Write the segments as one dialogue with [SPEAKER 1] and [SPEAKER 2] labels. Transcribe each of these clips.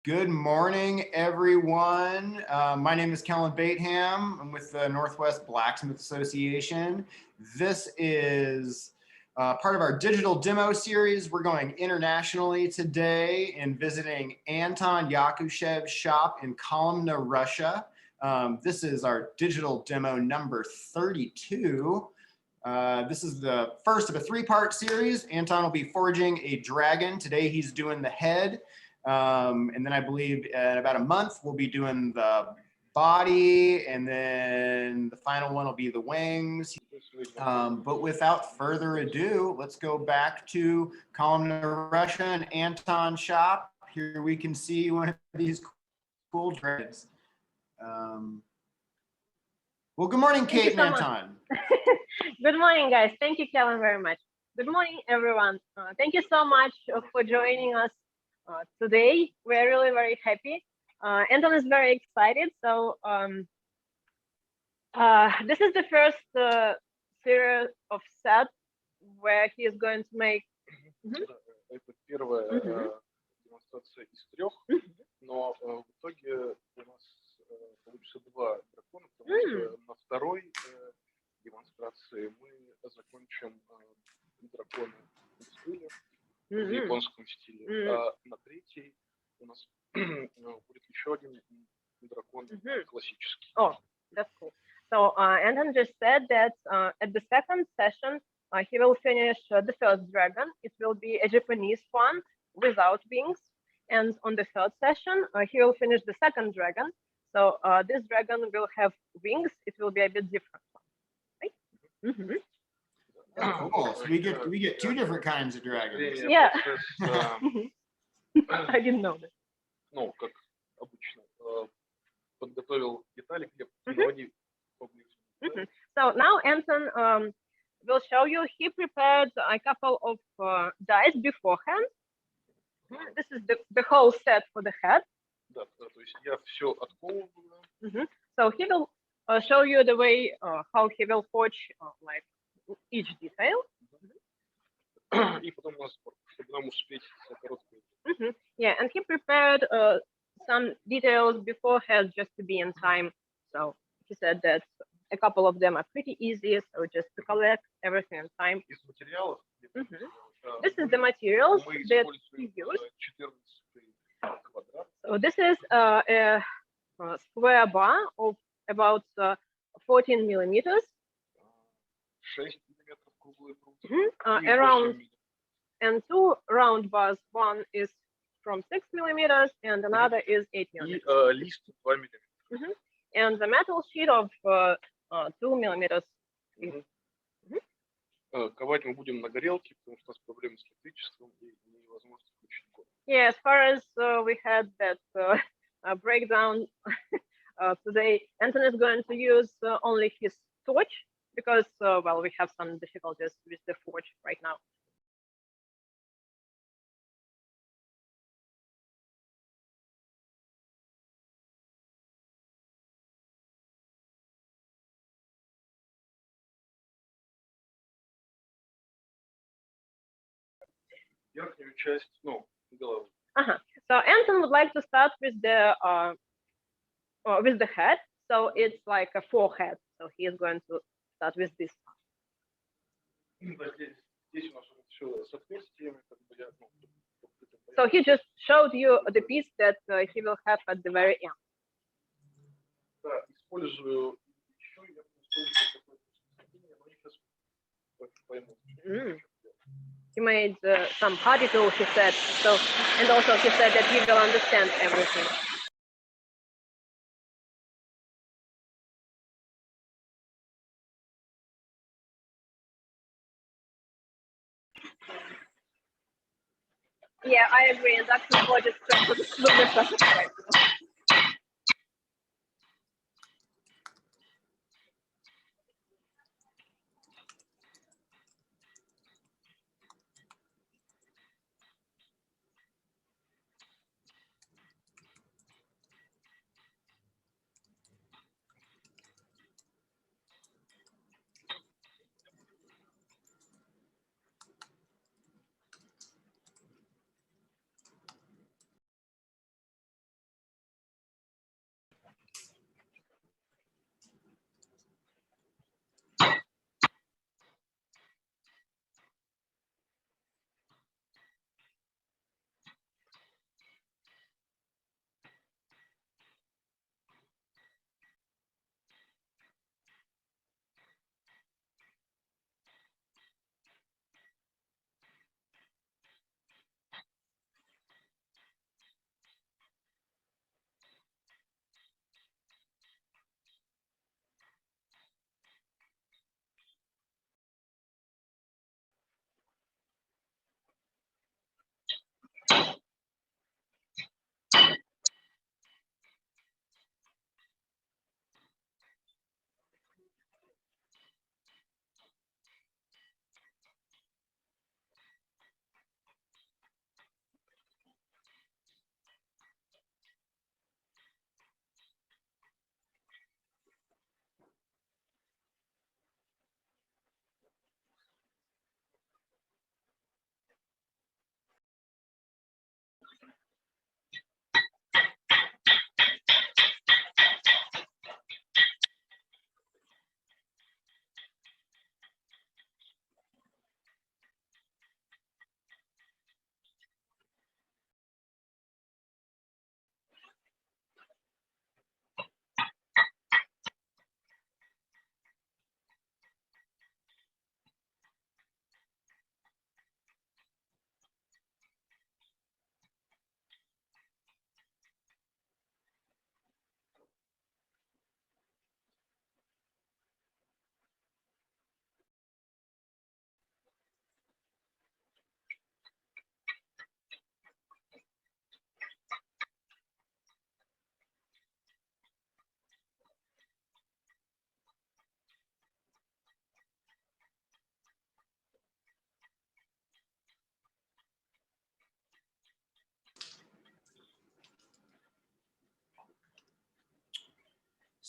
[SPEAKER 1] Good morning, everyone. My name is Kellen Bateham. I'm with the Northwest Blacksmith Association. This is part of our digital demo series. We're going internationally today and visiting Anton Yakushev's shop in Kolomna, Russia. This is our digital demo number 32. This is the first of a three-part series. Anton will be forging a dragon. Today he's doing the head. And then I believe in about a month, we'll be doing the body, and then the final one will be the wings. But without further ado, let's go back to Kolomna, Russia, and Anton's shop. Here we can see one of these cool dragons. Well, good morning, Kate and Anton.
[SPEAKER 2] Good morning, guys. Thank you, Kellen, very much. Good morning, everyone. Thank you so much for joining us today. We're really very happy. Anton is very excited. So this is the first series of set where he is going to make.
[SPEAKER 3] Это первая демонстрация из трех, но в итоге у нас получится два дракона, потому что на второй демонстрации мы закончим дракона в стиле, в японском стиле, а на третьей у нас будет еще один дракон классический.
[SPEAKER 2] Oh, that's cool. So Anton just said that at the second session, he will finish the first dragon. It will be a Japanese one without wings. And on the third session, he will finish the second dragon. So this dragon will have wings. It will be a bit different one, right?
[SPEAKER 1] Cool. So we get two different kinds of dragons.
[SPEAKER 2] Yeah. I didn't know that.
[SPEAKER 3] Ну, как обычно, подготовил детали, Глеб, приводи поближе.
[SPEAKER 2] So now Anton will show you. He prepared a couple of dies beforehand. This is the whole set for the head.
[SPEAKER 3] Да, то есть я все отковываю.
[SPEAKER 2] So he will show you the way how he will forge like each detail.
[SPEAKER 3] И потом у нас, чтобы нам успеть за короткое.
[SPEAKER 2] Yeah, and he prepared some details beforehand just to be in time. So he said that a couple of them are pretty easy, so just to collect everything in time.
[SPEAKER 3] Из материалов.
[SPEAKER 2] This is the materials that he used. So this is a square bar of about 14 millimeters.
[SPEAKER 3] 6 миллиметров круглые прутья.
[SPEAKER 2] Around, and two round bars. One is from 6 millimeters and another is 8 millimeters.
[SPEAKER 3] И лист 2 миллиметра.
[SPEAKER 2] And the metal sheet of 2 millimeters.
[SPEAKER 3] Ковать мы будем на горелке, потому что у нас проблемы с электричеством и невозможно включить код.
[SPEAKER 2] Yeah, as far as we had that breakdown today, Anton is going to use only his torch because, well, we have some difficulties with the forge right now.
[SPEAKER 3] Верхнюю часть, ну, головы.
[SPEAKER 2] So Anton would like to start with the head. So it's like a forehead. So he is going to start with this.
[SPEAKER 3] Здесь у нас все с отверстиями, как бы я,
[SPEAKER 2] So he just showed you the piece that he will have at the very end.
[SPEAKER 3] Да, использую еще, я использую такое, но они сейчас поймут.
[SPEAKER 2] He made some particles, he said. So, and also he said that he will understand everything. Yeah, I agree. And that's what it's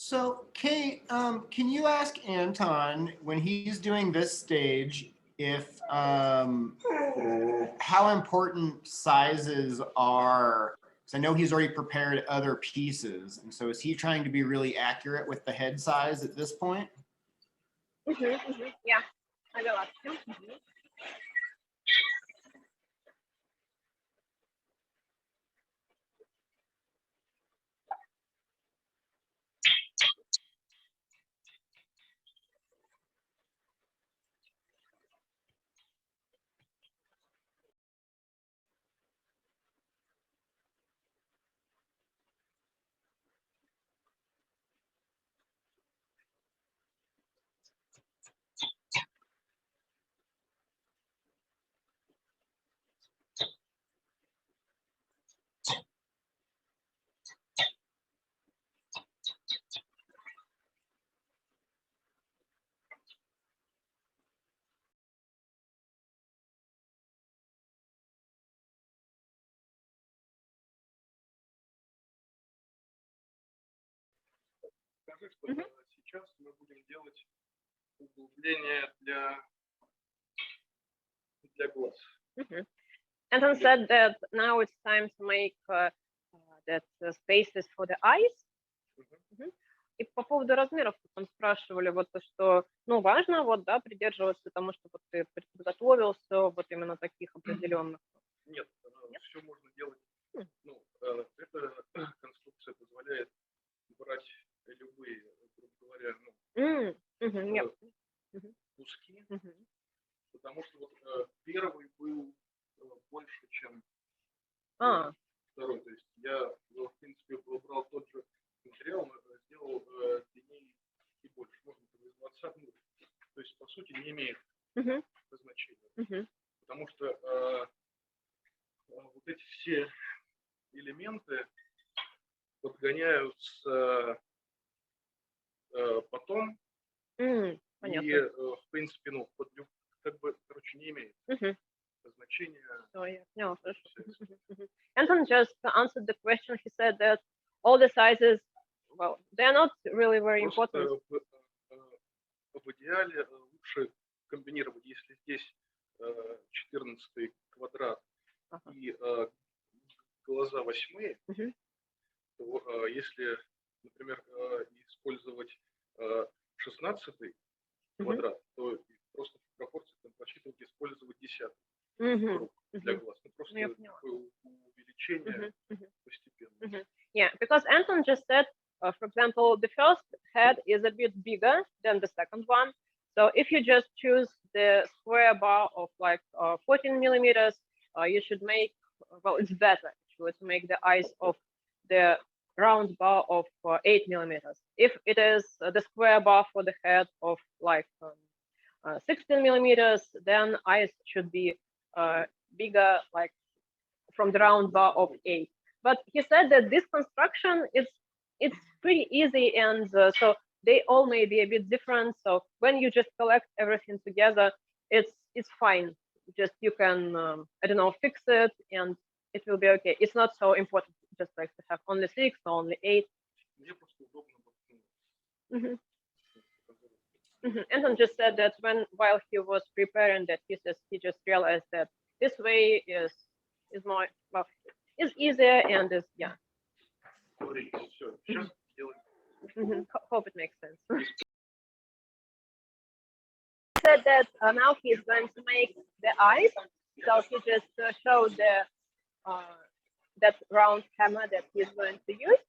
[SPEAKER 1] So Kate, can you ask Anton when he's doing this stage if how important sizes are? Because I know he's already prepared other pieces, and so is he trying to be really accurate with the head size at this point?
[SPEAKER 2] Yeah, I will ask him.
[SPEAKER 3] Скажи, что сейчас мы будем делать углубление для глаз.
[SPEAKER 2] Anton said that now it's time to make that spaces for the eyes. И по поводу размеров там спрашивали вот то, что, ну, важно вот, да, придерживаться, потому что вот ты подготовился вот именно таких определенных.
[SPEAKER 3] Нет, все можно делать. Ну, эта конструкция позволяет брать любые, грубо говоря, куски, потому что вот первый был больше, чем второй. То есть я, в принципе, выбрал тот же материал, но сделал длиннее и больше. Можно производиться. То есть, по сути, не имеет значения. Потому что вот эти все элементы подгоняются потом. И, в принципе, ну, как бы, короче, не имеет значения.
[SPEAKER 2] No, Anton just answered the question. He said that all the sizes, well, they're not really very important.
[SPEAKER 3] В идеале лучше комбинировать, если здесь 14 квадрат и глаза 8, то если, например, использовать 16 квадрат, то просто в пропорциях там просчитывать использовать 10 круг для глаз. Ну, просто такое увеличение постепенно.
[SPEAKER 2] Yeah, because Anton just said, for example, the first head is a bit bigger than the second one. So if you just choose the square bar of like 14 millimeters, you should make, well, it's better actually to make the eyes of the round bar of 8 millimeters. If it is the square bar for the head of like 16 millimeters, then eyes should be bigger, like from the round bar of 8. But he said that this construction it's pretty easy, and so they all may be a bit different. So when you just collect everything together, it's fine. Just you can I don't know, fix it, and it will be okay. It's not so important just like to have only 6 or only 8. Anton just said that while he was preparing that pieces, he just realized that this way is more, well, is easier and is, yeah. Hope it makes sense. He said that now he's going to make the eyes, so he just showed that round hammer that he's going to use.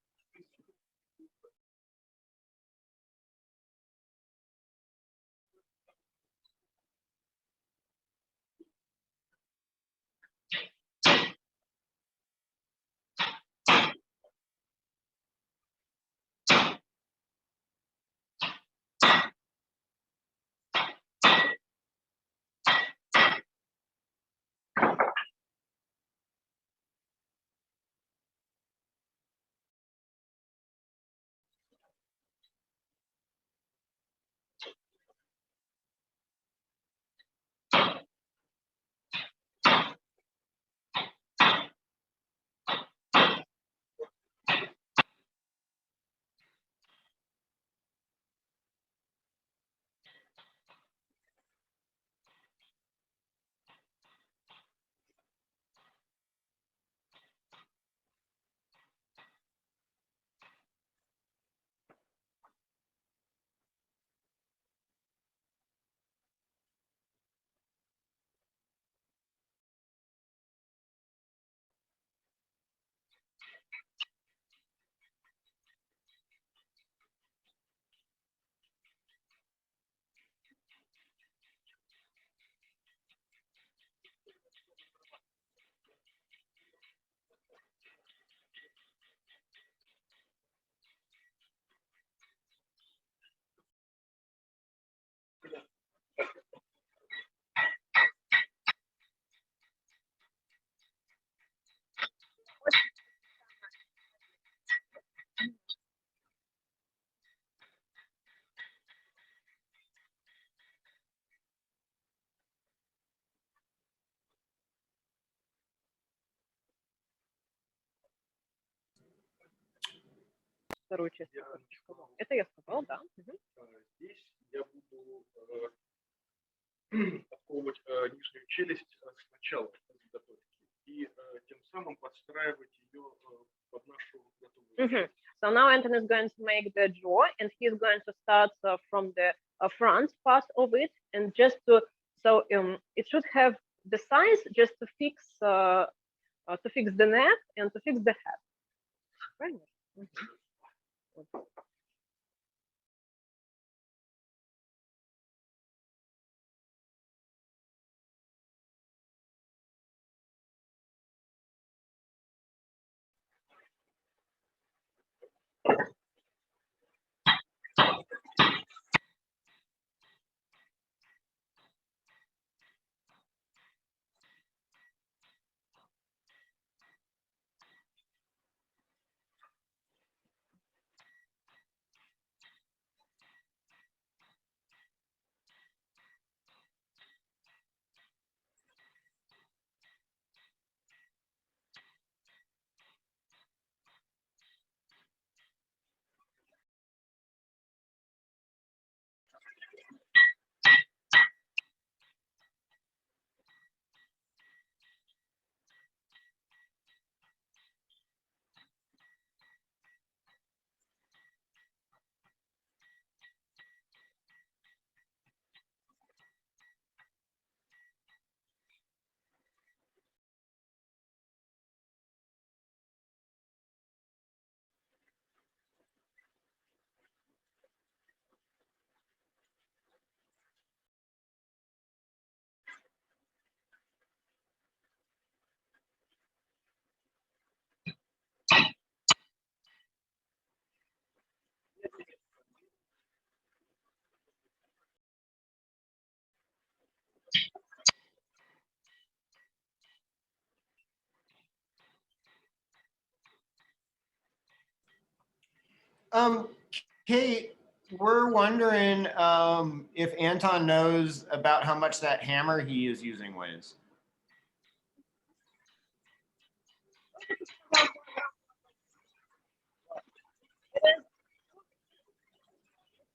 [SPEAKER 2] вторую часть.
[SPEAKER 3] Я не сказал.
[SPEAKER 2] Это я сказал, да. Мгм.
[SPEAKER 3] Здесь я буду отковывать нижнюю челюсть сначала заготовки и тем самым подстраивать ее под нашу готовую
[SPEAKER 2] Mhm.
[SPEAKER 3] часть.
[SPEAKER 2] So now Anton is going to make the jaw, and he's going to start from the front part of it, and just to it should have the size just to fix the neck and to fix the head. Right? Mhm.
[SPEAKER 1] Kate, we're wondering if Anton knows about how much that hammer he is using weighs.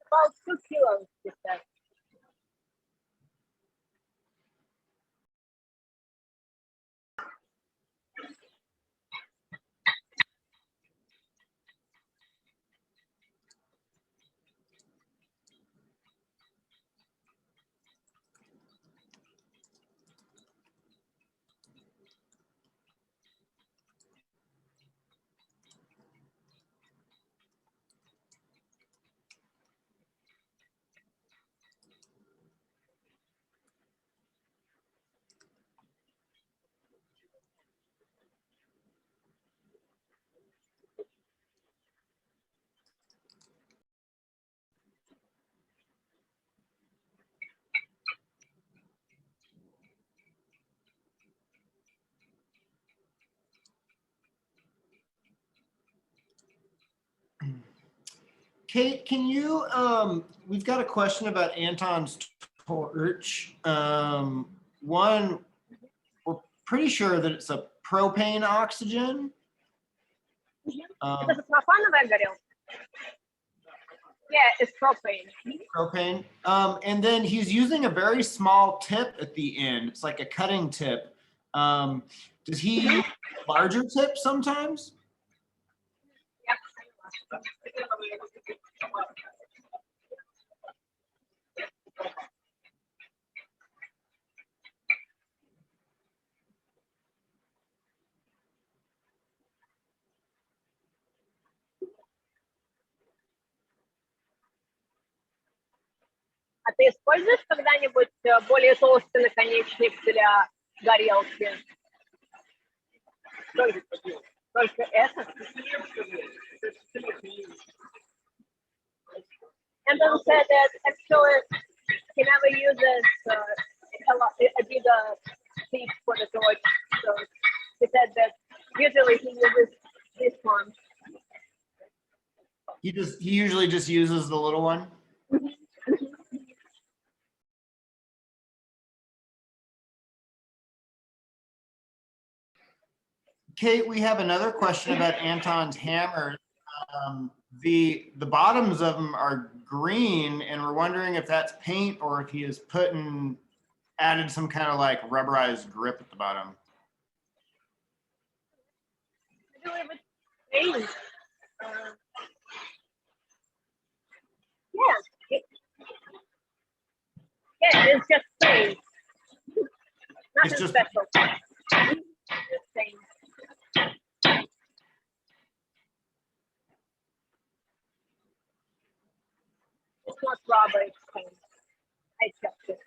[SPEAKER 2] About 2 kilos, he said.
[SPEAKER 1] Kate, can you, we've got a question about Anton's torch. One, we're pretty sure that it's a propane oxygen.
[SPEAKER 2] Это же пропановая горелка? Yeah, it's propane.
[SPEAKER 1] Propane. And then he's using a very small tip at the end. It's like a cutting tip. Does he use a larger tip sometimes?
[SPEAKER 2] А ты используешь когда-нибудь более толстый наконечник для горелки? Только это? Anton said that actually he never uses a bigger piece for the torch. So he said that usually he uses this one.
[SPEAKER 1] He usually just uses the little one. Kate, we have another question about Anton's hammer. The bottoms of them are green, and we're wondering if that's paint or if he has added some kind of like rubberized grip at the bottom.
[SPEAKER 2] I believe it's paint. Yeah. Yeah, it's just paint. Nothing
[SPEAKER 1] just-
[SPEAKER 2] special. Just paint. It's not rubber, it's paint. I checked it.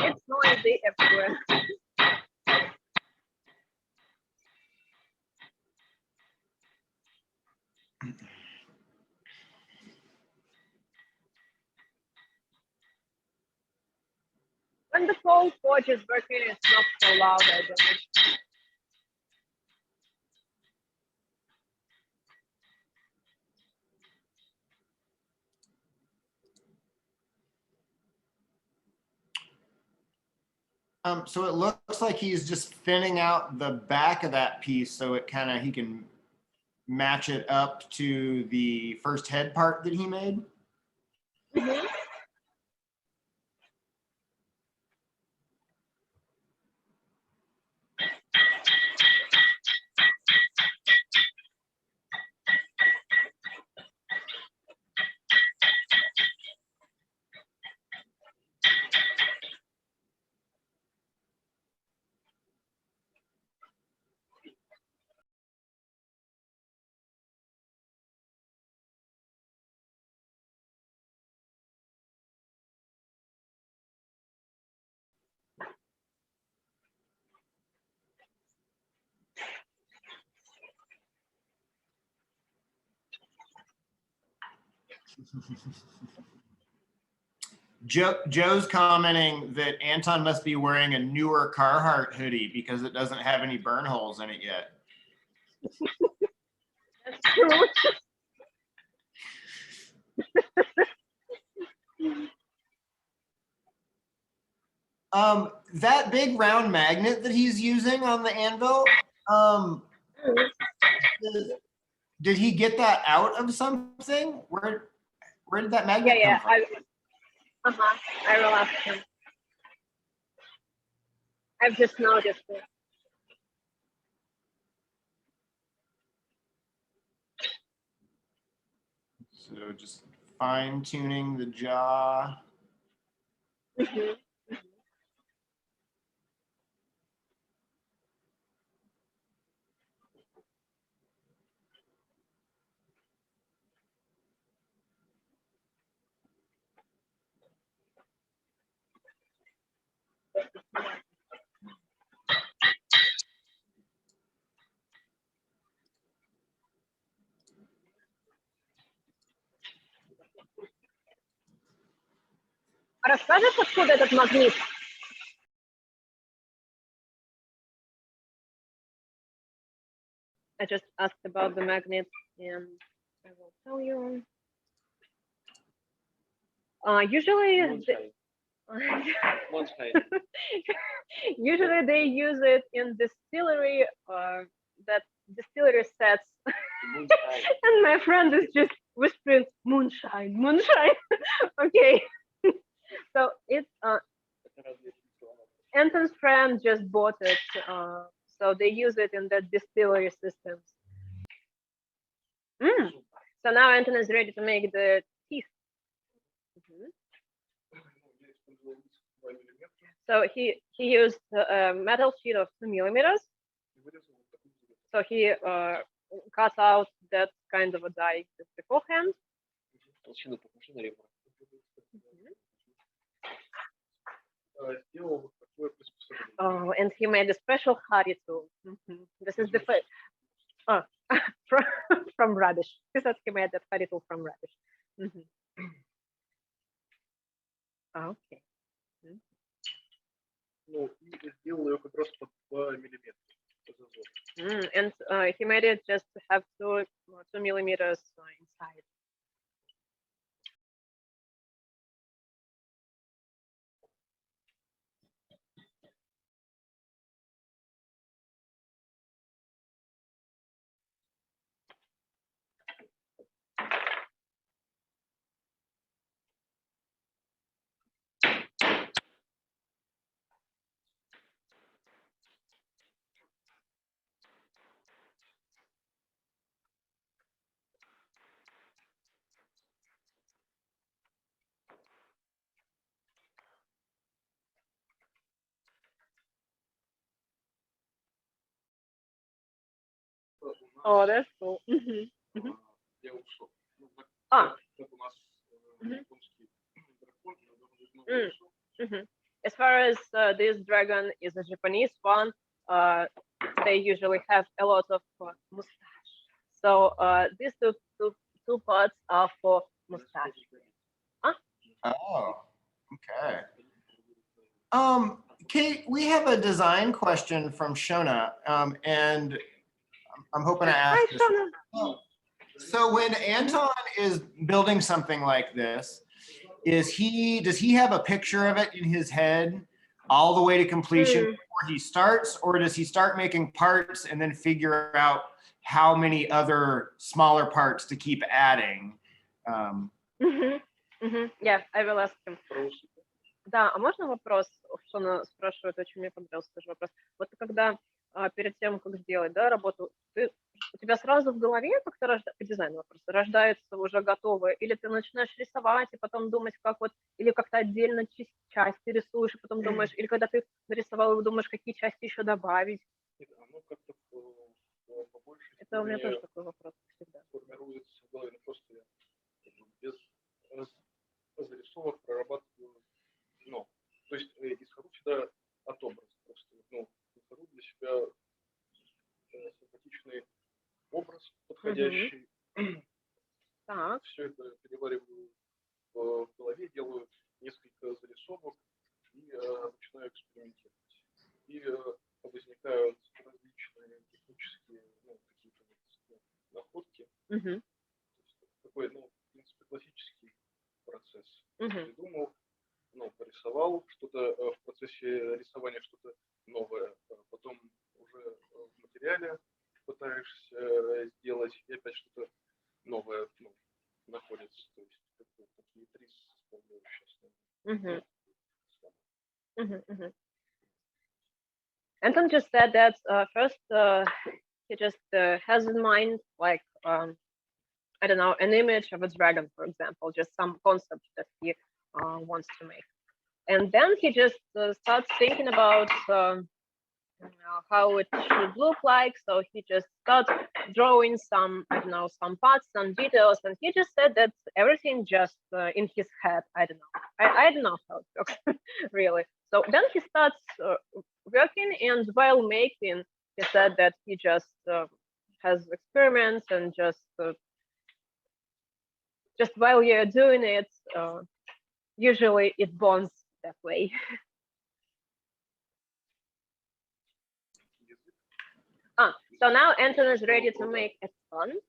[SPEAKER 2] It's noisy everywhere. When the whole forge is working, it's not so loud, I believe.
[SPEAKER 1] So it looks like he's just thinning out the back of that piece so it kind of, he can match it up to the first head part that he made.
[SPEAKER 2] Mhm.
[SPEAKER 1] Joe's commenting that Anton must be wearing a newer Carhartt hoodie because it doesn't have any burn holes in it yet.
[SPEAKER 2] That's true.
[SPEAKER 1] That big round magnet that he's using on the anvil, did he get that out of something? Where did that magnet
[SPEAKER 2] Yeah,
[SPEAKER 1] come from?
[SPEAKER 2] I will ask him. I've just noticed it.
[SPEAKER 1] So just fine tuning the jaw.
[SPEAKER 2] Mhm. Расскажешь, откуда этот магнит? I just asked about the magnet, and I will tell you. Usually, usually they use it in distillery. That distillery sets, and my friend is just whispering, "Moonshine, moonshine." Okay, so it's Anton's friend just bought it, so they use it in the distillery systems. So now Anton is ready to make the teeth. So he used a metal sheet of 2 millimeters. So he cut out that kind of a die beforehand. Oh, and he made a special Harry tool. This is the From radish. Писацкий метод харитул from radish. Okay.
[SPEAKER 3] Ну, и сделал ее как раз под 2 миллиметра.
[SPEAKER 2] And he made it just to have 2 millimeters inside. Oh, that's cool.
[SPEAKER 3] Я ушел.
[SPEAKER 2] Ah.
[SPEAKER 3] Как у нас
[SPEAKER 2] Мгм.
[SPEAKER 3] японский дракон, но ушел.
[SPEAKER 2] As far as this dragon is a Japanese one, they usually have a lot of mustache. So these two parts are for mustache.
[SPEAKER 1] Oh, okay. Kate, we have a design question from Shona, and I'm hoping to ask
[SPEAKER 2] Hi,
[SPEAKER 1] this.
[SPEAKER 2] Shona.
[SPEAKER 1] So when Anton is building something like this, does he have a picture of it in his head all the way to completion before he starts, or does he start making parts and then figure out how many other smaller parts to keep adding?
[SPEAKER 2] Yeah, I will ask him. Да, а можно вопрос, что она спрашивает, очень мне понравился тоже вопрос. Вот когда перед тем, как сделать, да, работу, у тебя сразу в голове как-то по дизайну вопрос, рождается уже готовое, или ты начинаешь рисовать и потом думать, как вот, или как-то отдельно части рисуешь, и потом думаешь, или когда ты нарисовал, думаешь, какие части еще добавить?
[SPEAKER 3] Оно как-то побольше.
[SPEAKER 2] Это у меня тоже такой вопрос всегда.
[SPEAKER 3] Формируется в голове, просто я без зарисовок прорабатываю. Ну, то есть исхожу всегда от образа. Просто, исхожу для себя симпатичный образ, подходящий.
[SPEAKER 2] Так.
[SPEAKER 3] Все это перевариваю в голове, делаю несколько зарисовок и начинаю экспериментировать. И возникают различные технические какие-то находки. Такой, в принципе, классический процесс. Придумал, порисовал что-то в процессе рисования, что-то новое, потом уже в материале пытаешься сделать, и опять что-то новое находится. То есть такие 3 составляющие.
[SPEAKER 2] Anton just said that first he just has in mind like I don't know, an image of a dragon, for example, just some concept that he wants to make. And then he just starts thinking about how it should look like. So he just starts drawing some, I don't know, some parts, some details. And he just said that everything just in his head. I don't know. I don't know how it works, really. So then he starts working, and while making, he said that he just has experiments and just while you're doing it, usually it bonds that way. So now Anton is ready to make a fun.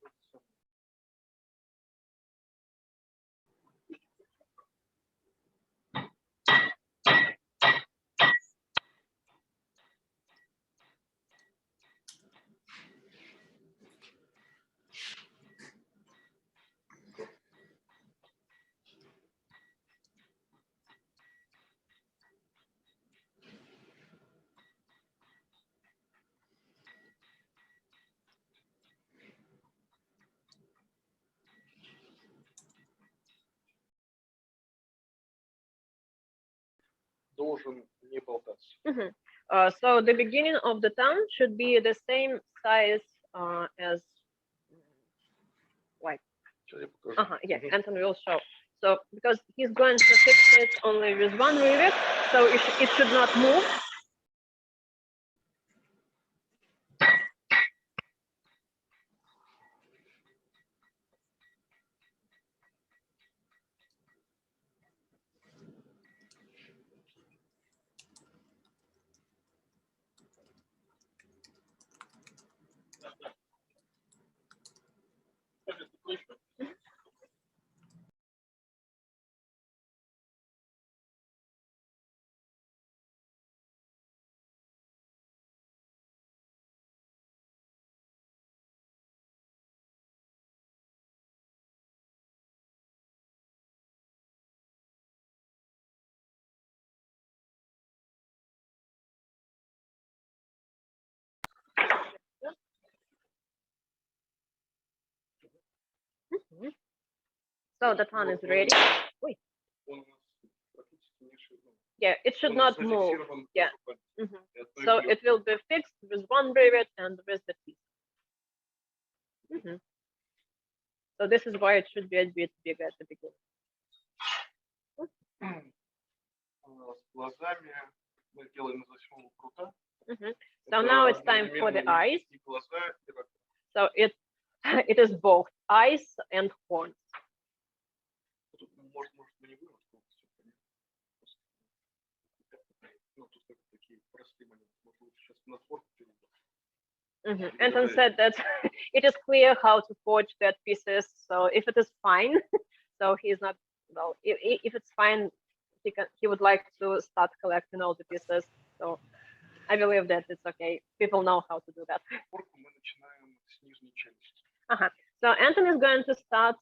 [SPEAKER 3] Должен не болтаться.
[SPEAKER 2] So the beginning of the tongue should be the same size as like. Yeah, Anton will show. So because he's going to fix it only with one rivet, so it should not move. So the ton is ready. Ой.
[SPEAKER 3] Он у нас практически не широкий.
[SPEAKER 2] Yeah, it should
[SPEAKER 3] Он
[SPEAKER 2] not move.
[SPEAKER 3] зафиксирован
[SPEAKER 2] Yeah.
[SPEAKER 3] только
[SPEAKER 2] Mhm.
[SPEAKER 3] и одной
[SPEAKER 2] So
[SPEAKER 3] клеткой.
[SPEAKER 2] it will be fixed with one rivet and with the teeth. Mhm. So this is why it should be a bit bigger at the beginning.
[SPEAKER 3] С глазами мы делаем из 8-го прута.
[SPEAKER 2] Mhm. So
[SPEAKER 3] Это
[SPEAKER 2] now it's time for the
[SPEAKER 3] одновременно
[SPEAKER 2] eyes.
[SPEAKER 3] и глаза, и рога.
[SPEAKER 2] So it it is both eyes and horns.
[SPEAKER 3] Тут, может, мы не будем полностью, понятно. Ну, тут как такие простые моменты. Может, лучше сейчас на форк перейдем.
[SPEAKER 2] Mhm. Anton said that it is clear how to forge that pieces. So if it is fine, so he's not well. If it's fine, he would like to start collecting all the pieces. So I believe that it's okay. People know how to do that.
[SPEAKER 3] Форку мы начинаем с нижней челюсти.
[SPEAKER 2] So Anton is going to start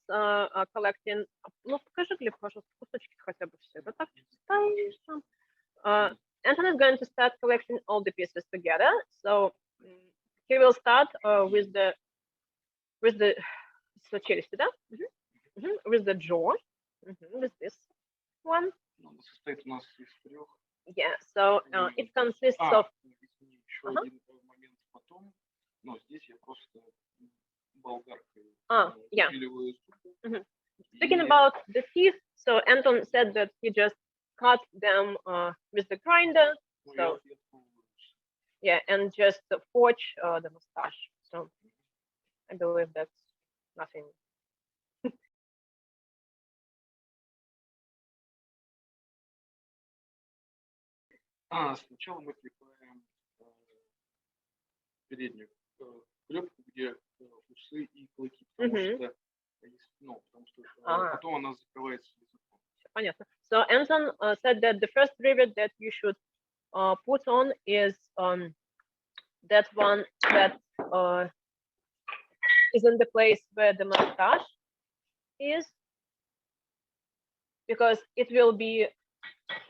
[SPEAKER 2] collecting. Ну, покажи, Глеб, пожалуйста, кусочки хотя бы все. Да так ставишь там. Anton is going to start collecting all the pieces together. So he will start with the so челюсти, да? With the jaw, with this one.
[SPEAKER 3] Ну, состоит у нас из 3.
[SPEAKER 2] Yeah. So it consists of.
[SPEAKER 3] Еще один момент потом. Но здесь я просто болгаркой
[SPEAKER 2] Yeah.
[SPEAKER 3] выпиливаю зубы.
[SPEAKER 2] Speaking about the teeth, so Anton said that he just cut them with the grinder.
[SPEAKER 3] Ну,
[SPEAKER 2] So
[SPEAKER 3] я пробую.
[SPEAKER 2] yeah, and just forge the mustache. So I believe that's nothing.
[SPEAKER 3] Сначала мы клепаем переднюю клепку, где усы и клыки, потому что, ну, потому что потом она закрывается языком.
[SPEAKER 2] Понятно. So Anton said that the first rivet that you should put on is that one that is in the place where the mustache is, because it will be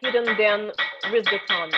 [SPEAKER 2] hidden then with the tongue.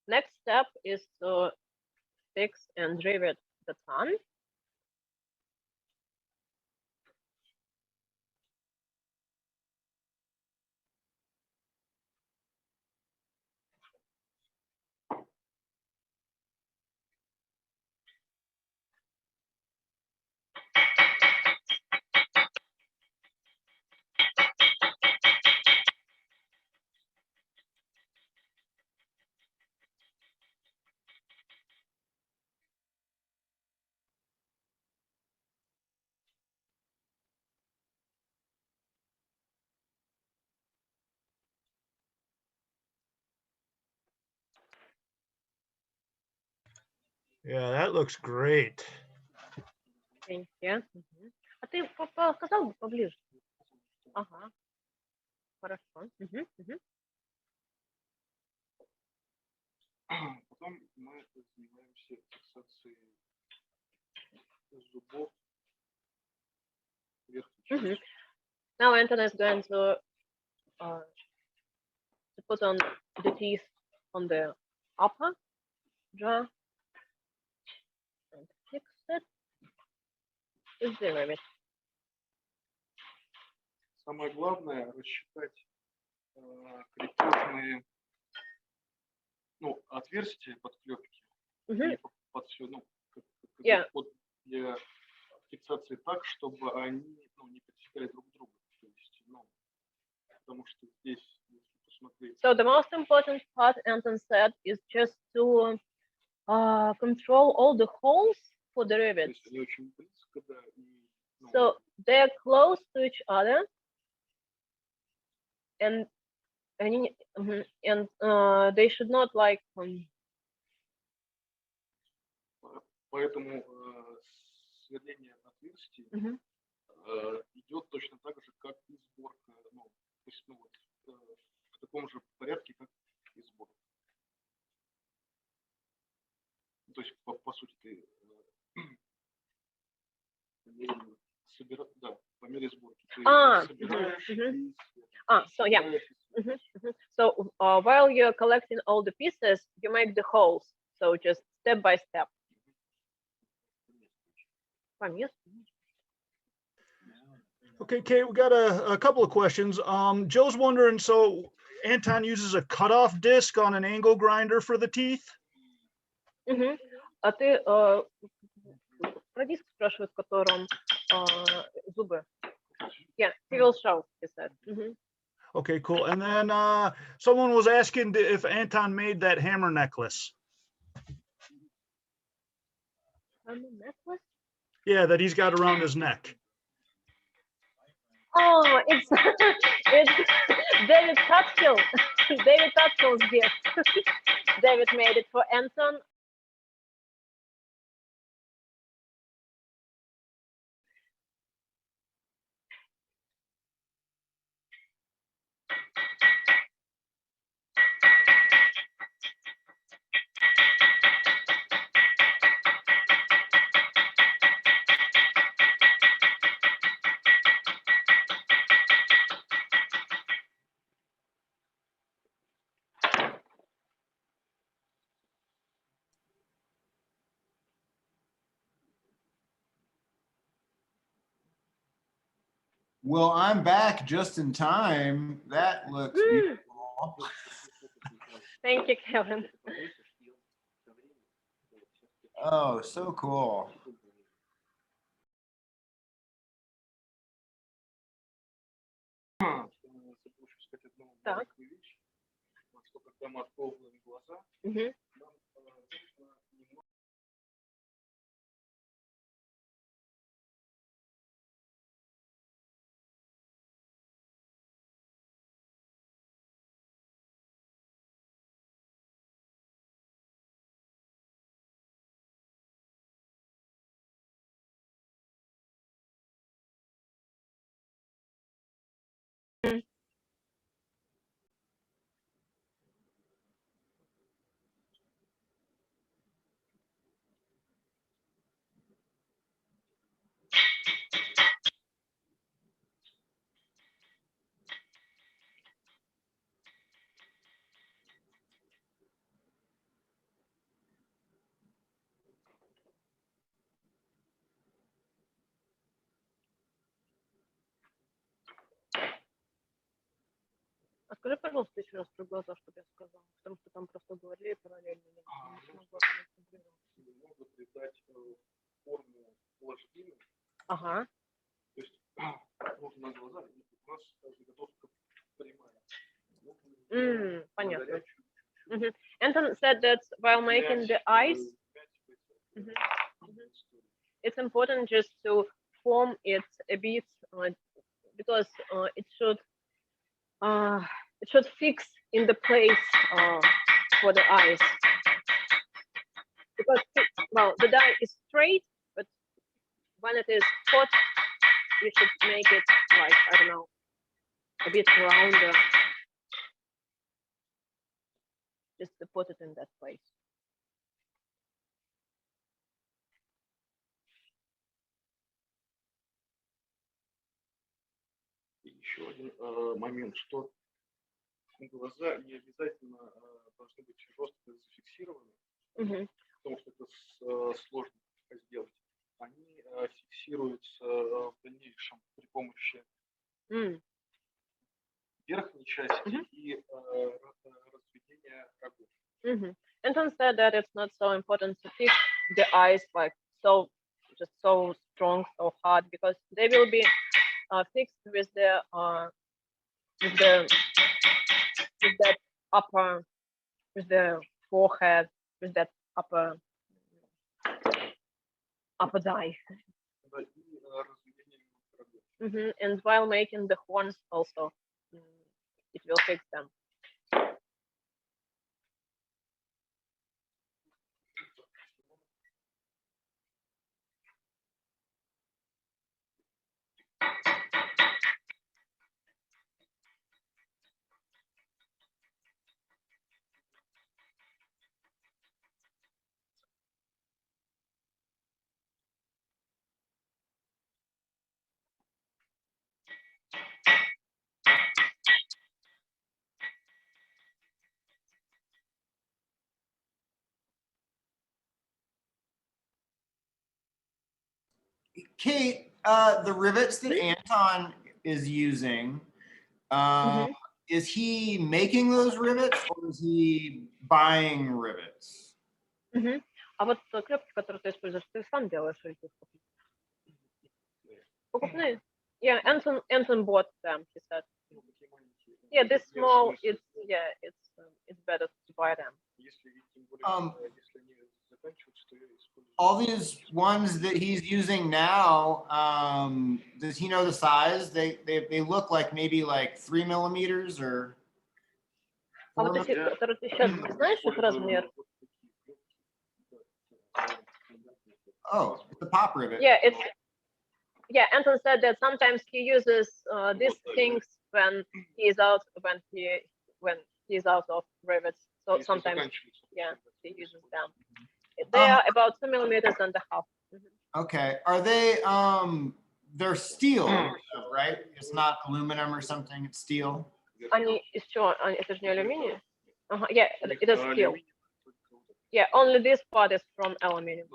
[SPEAKER 2] Next step is to fix and rivet the tongue.
[SPEAKER 4] Yeah, that looks great.
[SPEAKER 2] Thank you. А ты показал бы поближе? Ага. Хорошо.
[SPEAKER 3] Потом мы занимаемся фиксацией зубов верхней челюсти.
[SPEAKER 2] Now Anton is going to put on the teeth on the upper jaw and fix it with the rivet.
[SPEAKER 3] Самое главное рассчитать крепежные, ну, отверстия под клепки, под все, ну, для фиксации так, чтобы они, ну, не пересекали друг друга. То есть, ну, потому что здесь, если посмотреть.
[SPEAKER 2] So the most important part, Anton said, is just to control all the holes for the rivets.
[SPEAKER 3] То есть они очень близко, да, и, ну,
[SPEAKER 2] So they're close to each other. and they should not like
[SPEAKER 3] Поэтому сверление отверстий
[SPEAKER 2] Мгм.
[SPEAKER 3] идет точно так же, как и сборка. Ну, то есть, ну, вот, в таком же порядке, как и сборка. То есть, по сути, ты да, по мере сборки. Ты собираешь и
[SPEAKER 2] so yeah.
[SPEAKER 3] собираешь и
[SPEAKER 2] Mhm, mhm. So while you're collecting all the pieces, you make the holes. So just step by step. По месту.
[SPEAKER 4] Okay, Kate, we got a couple of questions. Joe's wondering, so Anton uses a cutoff disc on an angle grinder for the teeth?
[SPEAKER 2] Мгм. А ты про диск спрашивает, в котором зубы. Yeah, he will show, he said. Мгм.
[SPEAKER 4] Okay, cool. And then someone was asking if Anton made that hammer necklace.
[SPEAKER 2] Necklace?
[SPEAKER 4] Yeah, that he's got around his neck.
[SPEAKER 2] Oh, it's it's David Catskill. David Catskill's gift. David made it for Anton.
[SPEAKER 1] Well, I'm back just in time. That looks beautiful.
[SPEAKER 2] Thank you, Kevin.
[SPEAKER 1] Oh, so cool.
[SPEAKER 3] забыл еще сказать одну
[SPEAKER 2] Так.
[SPEAKER 3] маленькую вещь. Вот что когда мы отковываем глаза,
[SPEAKER 2] Мгм.
[SPEAKER 3] нам нужно немного
[SPEAKER 2] А скажи, пожалуйста, еще раз про глаза, чтобы я сказала, потому что там просто говорили параллельно. Я не смогла сконцентрироваться.
[SPEAKER 3] немного придать форму ложбины.
[SPEAKER 2] Ага.
[SPEAKER 3] То есть нужно на глаза, и у нас заготовка прямая.
[SPEAKER 2] Понятно. Anton said that while making the eyes, it's important just to form it a bit because it should fix in the place for the eyes. Because well, the die is straight, but when it is hot, you should make it like I don't know, a bit rounder, just to put it in that place.
[SPEAKER 3] И еще один момент, что глаза не обязательно должны быть жестко зафиксированы, потому что это сложно сделать. Они фиксируются в дальнейшем при помощи верхней части и разведения рогов.
[SPEAKER 2] Anton said that it's not so important to fix the eyes like so strong, so hard, because they will be fixed with that upper, with the forehead, with that upper die.
[SPEAKER 3] Да, и разведение рогов.
[SPEAKER 2] And while making the horns also, it will fix them.
[SPEAKER 1] Kate, the rivets that Anton is using, is he making those rivets or is he buying rivets?
[SPEAKER 2] А вот клепки, которые ты используешь, ты сам делаешь или ты покупные? Yeah, Anton bought them, he said. Yeah, this small, it's better to buy them.
[SPEAKER 1] All these ones that he's using now, does he know the size? They look like maybe like 3 millimeters or.
[SPEAKER 2] А вот эти, которые ты сейчас знаешь их размер?
[SPEAKER 1] Oh, it's a pop rivet.
[SPEAKER 2] Yeah, Anton said that sometimes he uses these things when he's out of rivets. So sometimes, yeah, he uses them. They are about 2.5 millimeters.
[SPEAKER 1] Okay, are they they're steel, right? It's not aluminum or something, it's steel.
[SPEAKER 2] Они из чего? Это же не алюминий? Yeah, it is steel. Yeah, only this part is from aluminum.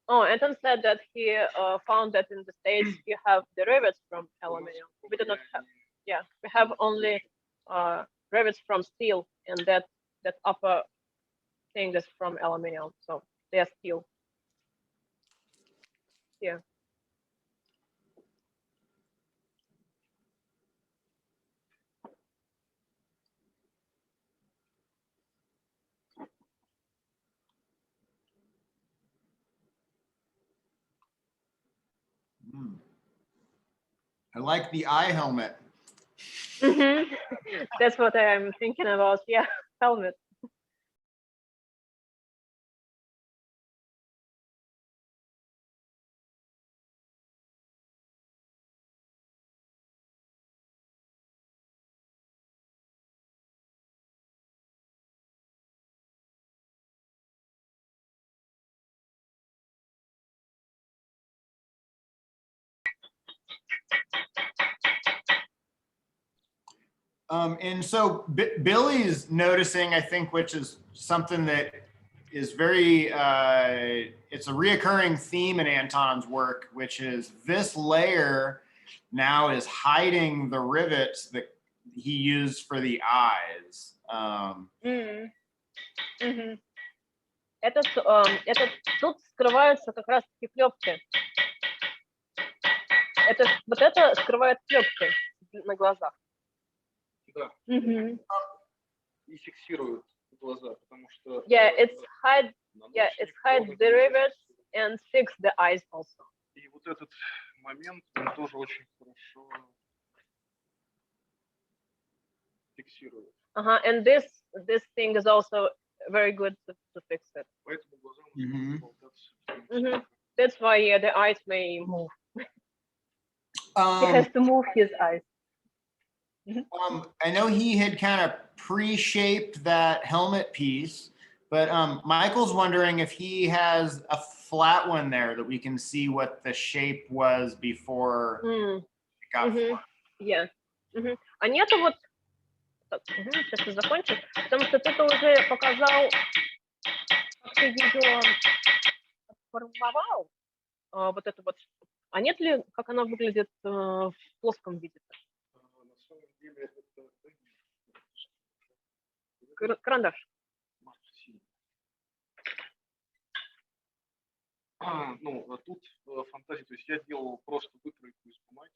[SPEAKER 2] Oh, Anton said that he found that in the States you have the rivets from aluminum. We do not have. Yeah, we have only rivets from steel, and that upper thing is from aluminum. So they are steel. Yeah.
[SPEAKER 1] I like the eye helmet.
[SPEAKER 2] That's what I'm thinking about. Yeah, helmet.
[SPEAKER 1] And so Billy's noticing, I think, which is something that is very, it's a reoccurring theme in Anton's work, which is this layer now is hiding the rivets that he used for the eyes.
[SPEAKER 2] Этот тут скрываются как раз таки клепки. Вот это скрывает клепки на глазах.
[SPEAKER 3] Да. И фиксирует глаза, потому что.
[SPEAKER 2] Yeah, it's hide the rivets and fix the eyes also.
[SPEAKER 3] И вот этот момент, он тоже очень хорошо фиксирует.
[SPEAKER 2] And this thing is also very good to fix it.
[SPEAKER 3] Поэтому глаза нужно болтаться.
[SPEAKER 2] That's why the eyes may move.
[SPEAKER 1] He
[SPEAKER 2] has to move his eyes.
[SPEAKER 1] I know he had kind of pre-shaped that helmet piece, but Michael's wondering if he has a flat one there that we can see what the shape was before it got flat.
[SPEAKER 2] Yeah. А нету вот... Сейчас я закончу, потому что ты уже показал, как ты ее формовал, вот это вот. А нет ли, как она выглядит в плоском виде?
[SPEAKER 3] На самом деле это
[SPEAKER 2] карандаш.
[SPEAKER 3] Ну, тут фантазия, то есть я делал просто выкройку из бумаги.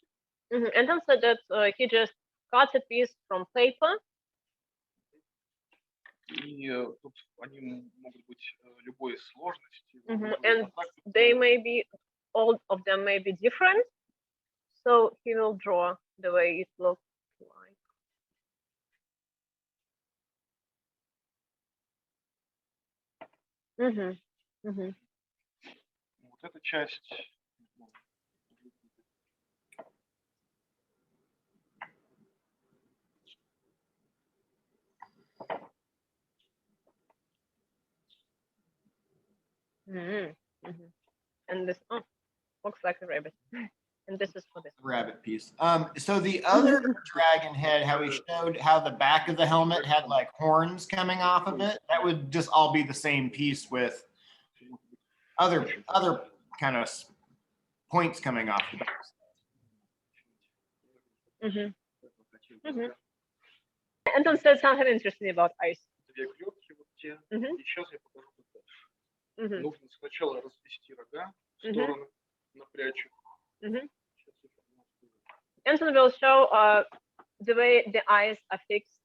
[SPEAKER 2] And then said that he just cut a piece from paper.
[SPEAKER 3] И тут они могут быть любой сложности.
[SPEAKER 2] And they may be, all of them may be different. So he will draw the way it looks like. Вот
[SPEAKER 3] эта часть.
[SPEAKER 2] And this looks like a rabbit. And this is for this
[SPEAKER 1] rabbit piece. So the other dragon head, how he showed how the back of the helmet had like horns coming off of it, that would just all be the same piece with other kind of points coming off the back.
[SPEAKER 2] Anton said something interesting about ice.
[SPEAKER 3] Две клетки вот те. И сейчас я покажу, как дальше. Нужно сначала развести рога в стороны, напрячь их.
[SPEAKER 2] Anton will show the way the eyes are fixed.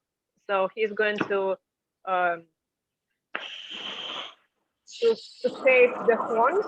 [SPEAKER 2] So he's going to shape the horns.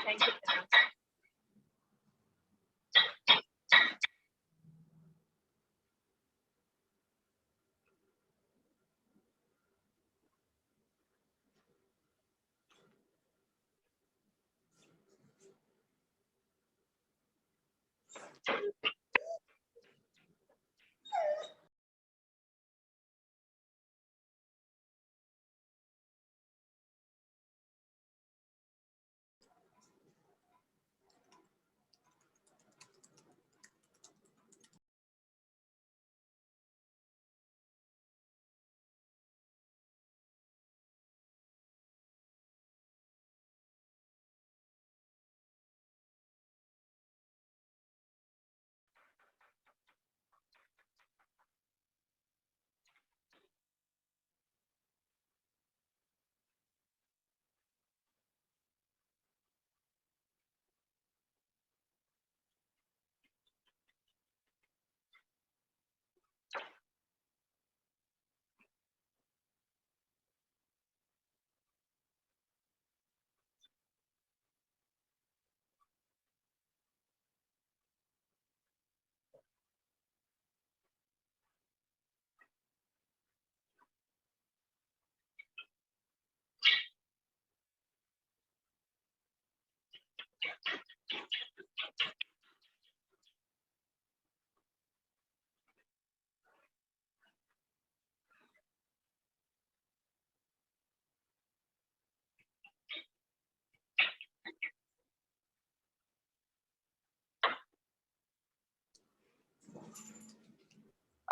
[SPEAKER 2] Thank you.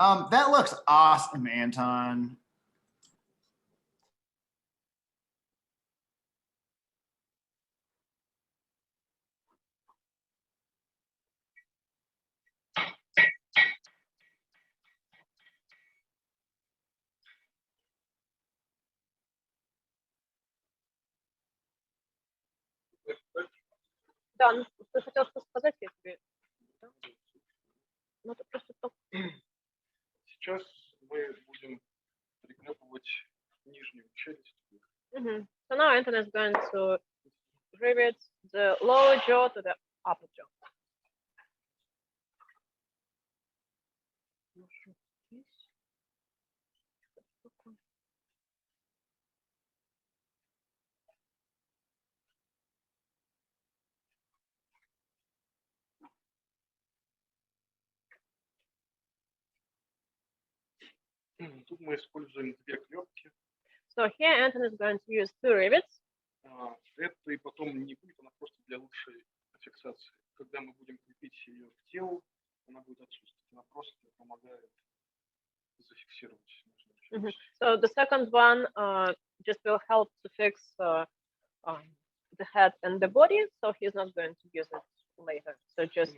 [SPEAKER 1] That looks awesome, Anton.
[SPEAKER 2] Да, ну, ты хотел что сказать, я тебе. Ну, это просто так.
[SPEAKER 3] Сейчас мы будем приклепывать нижнюю челюсть.
[SPEAKER 2] So now Anton is going to rivet the lower jaw to the upper jaw.
[SPEAKER 3] Тут мы используем две клетки.
[SPEAKER 2] So here Anton is going to use two rivets.
[SPEAKER 3] Это и потом не будет, она просто для лучшей фиксации. Когда мы будем крепить ее к телу, она будет отсутствовать. Она просто помогает зафиксировать.
[SPEAKER 2] So the second one just will help to fix the head and the body. So he's not going to use it later. So just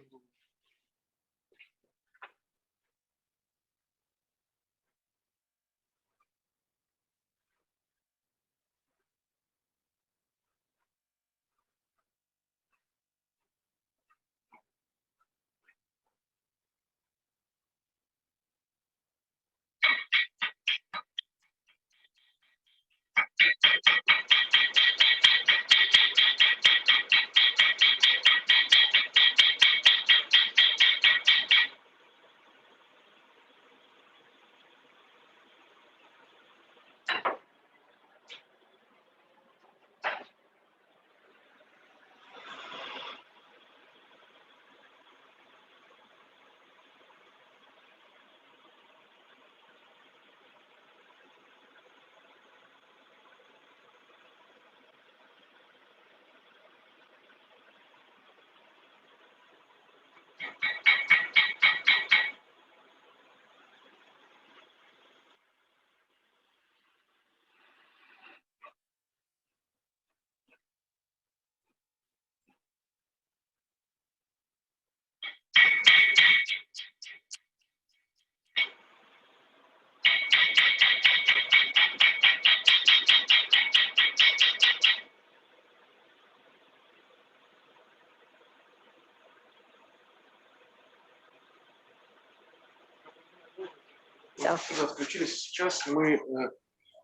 [SPEAKER 3] Да, включились. Сейчас мы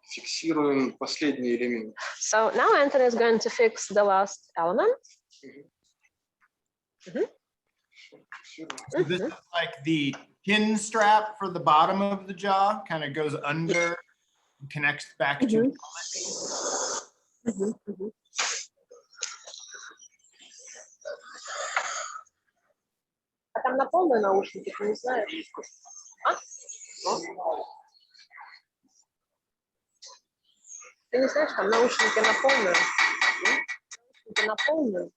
[SPEAKER 3] фиксируем последний элемент.
[SPEAKER 2] so now Anton is going to fix the last element.
[SPEAKER 1] So this is like the pin strap for the bottom of the jaw, kind of goes under, connects back to the helmet.
[SPEAKER 2] А там на полные наушники, ты не знаешь? А? Ты не знаешь, там наушники на полную? Наушники на полную?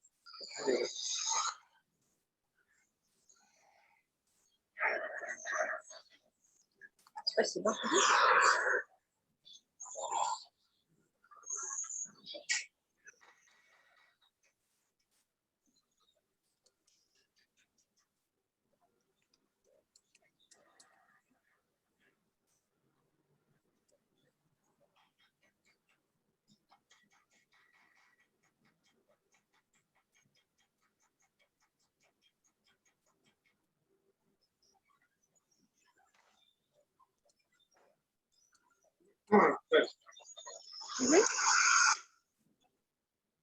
[SPEAKER 2] Спасибо.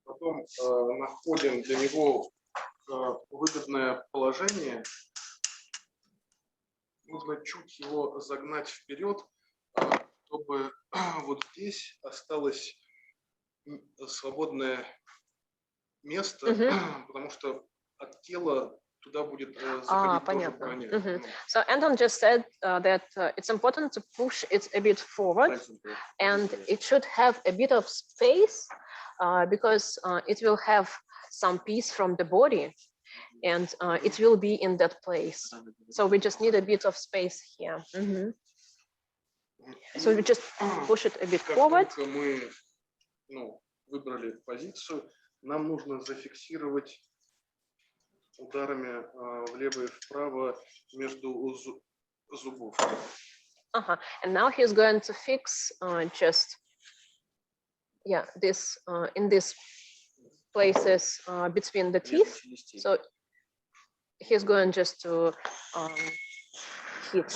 [SPEAKER 3] Потом находим для него выгодное положение. Нужно чуть его загнать вперед, чтобы вот здесь осталось свободное место, потому что от тела туда будет заходить тоже броня.
[SPEAKER 2] So Anton just said that it's important to push it a bit forward, and it should have a bit of space because it will have some piece from the body, and it will be in that place. So we just need a bit of space here. So we just push it a bit forward.
[SPEAKER 3] Как только мы выбрали позицию, нам нужно зафиксировать ударами влево и вправо между зубов.
[SPEAKER 2] And now he's going to fix just this in these places between the teeth. So he's going just to hit.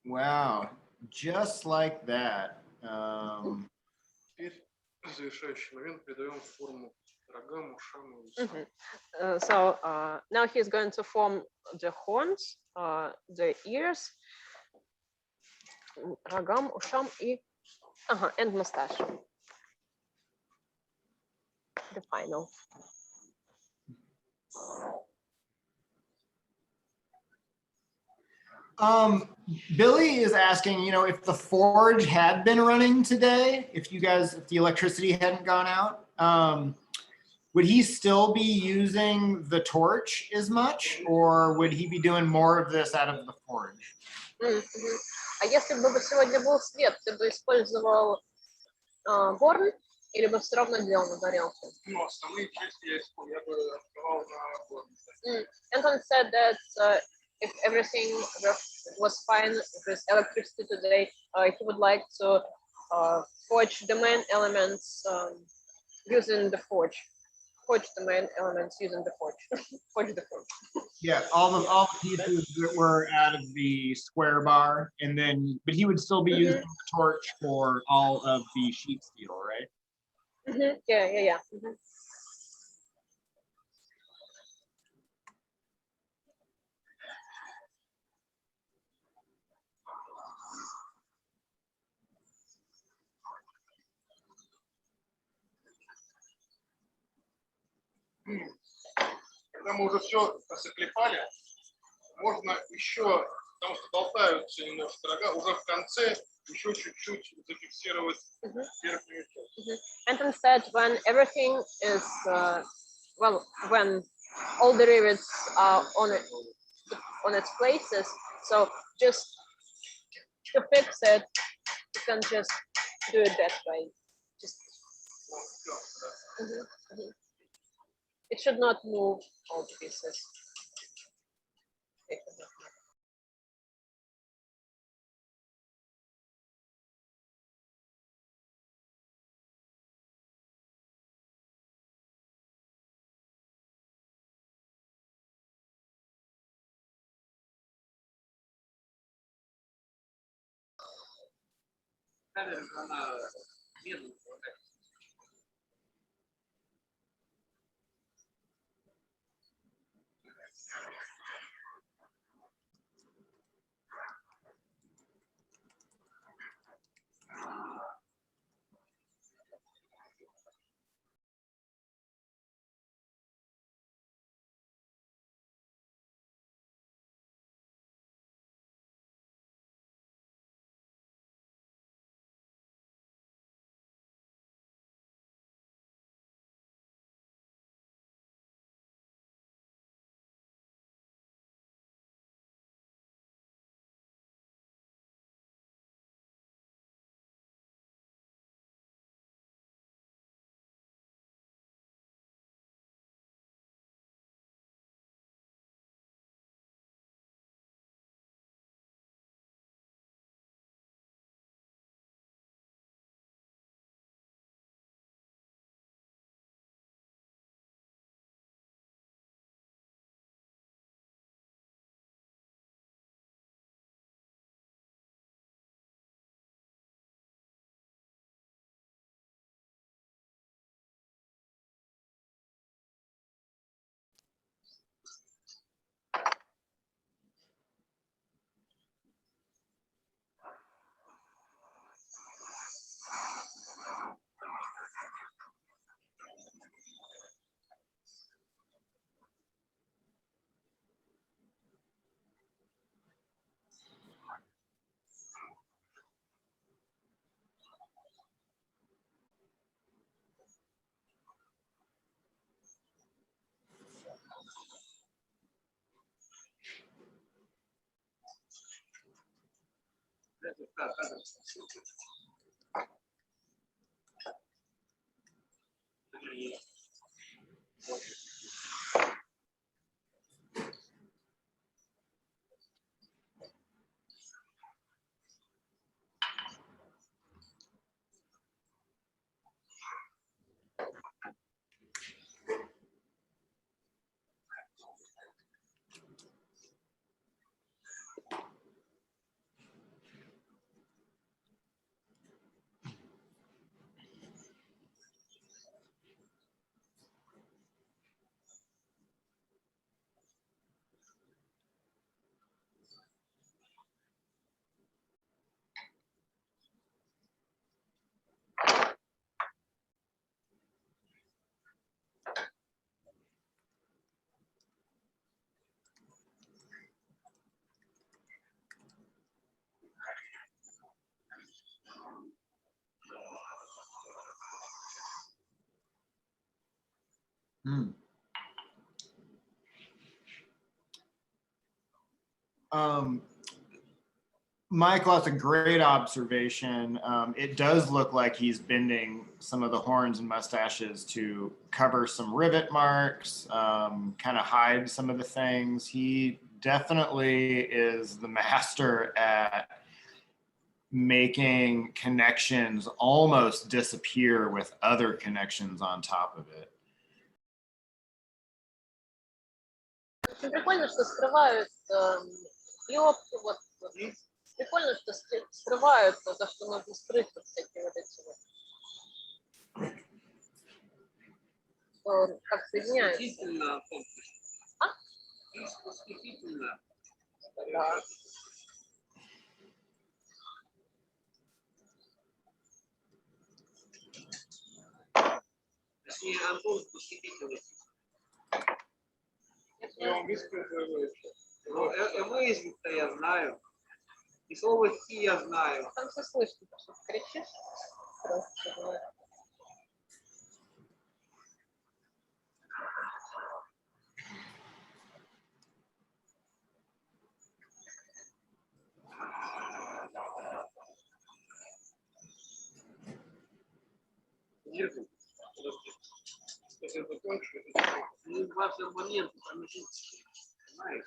[SPEAKER 1] Wow, just like that.
[SPEAKER 3] Теперь завершающий момент придаем форму рогам, ушам и усам.
[SPEAKER 2] So now he's going to form the horns, the ears, рогам, ушам и and mustache. The final.
[SPEAKER 1] Billy is asking, you know, if the forge had been running today, if the electricity hadn't gone out, would he still be using the torch as much, or would he be doing more of this out of the forge?
[SPEAKER 2] А если бы сегодня был свет, ты бы использовал горн или бы все равно делал на горелке?
[SPEAKER 3] Ну, основные части я бы открывал на горн.
[SPEAKER 2] Anton said that if everything was fine with electricity today, he would like to forge the main elements using the forge. Forge the main elements using the forge. Forge the forge.
[SPEAKER 1] Yeah, all the pieces that were out of the square bar, and then, but he would still be using the torch for all of the sheet steel, right?
[SPEAKER 2] Yeah.
[SPEAKER 3] Когда мы уже все заклепали, можно еще, потому что болтаются немножко рога, уже в конце еще чуть-чуть зафиксировать верхнюю часть.
[SPEAKER 2] Anton said when everything is, when all the rivets are on its places, so just to fix it, you can just do it that way. Just it should not move all pieces.
[SPEAKER 1] Hmm. Michael, that's a great observation. It does look like he's bending some of the horns and mustaches to cover some rivet marks, kind of hide some of the things. He definitely is the master at making connections almost disappear with other connections on top of it.
[SPEAKER 5] Очень прикольно, что скрывают ёбку, вот. Прикольно, что скрывают то, что нужно скрыть, вот всякие вот эти вот. Что как соединяются. А? Да.
[SPEAKER 6] Amazing-то я знаю. И слово «хи» я знаю.
[SPEAKER 5] Там все слышно, что ты кричишь. Просто.
[SPEAKER 6] Нету. Сейчас я закончу. Ну, важный момент промежуточный. Знаешь,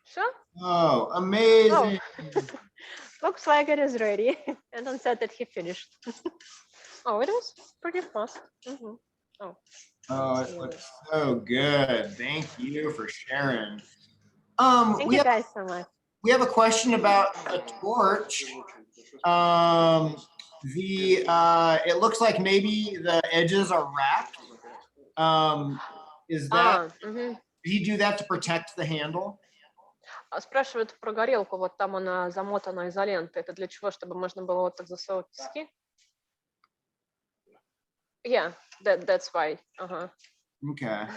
[SPEAKER 2] Sure.
[SPEAKER 1] Oh, amazing.
[SPEAKER 2] Looks like it is ready. Anton said that he finished. Oh, it was pretty fast. Mhm.
[SPEAKER 1] Oh, it looks so good. Thank you for sharing.
[SPEAKER 2] Thank you guys so much.
[SPEAKER 1] We have a question about a torch. It looks like maybe the edges are wrapped. Is that, did he do that to protect the handle?
[SPEAKER 2] Спрашивают про горелку, вот там она замотана изолентой. Это для чего? Чтобы можно было вот так засовывать тиски? Yeah, that's why.
[SPEAKER 1] Okay.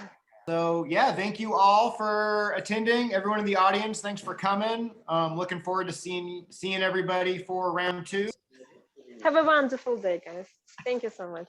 [SPEAKER 1] So yeah, thank you all for attending. Everyone in the audience, thanks for coming. Looking forward to seeing everybody for round 2.
[SPEAKER 2] Have a wonderful day, guys. Thank you so much.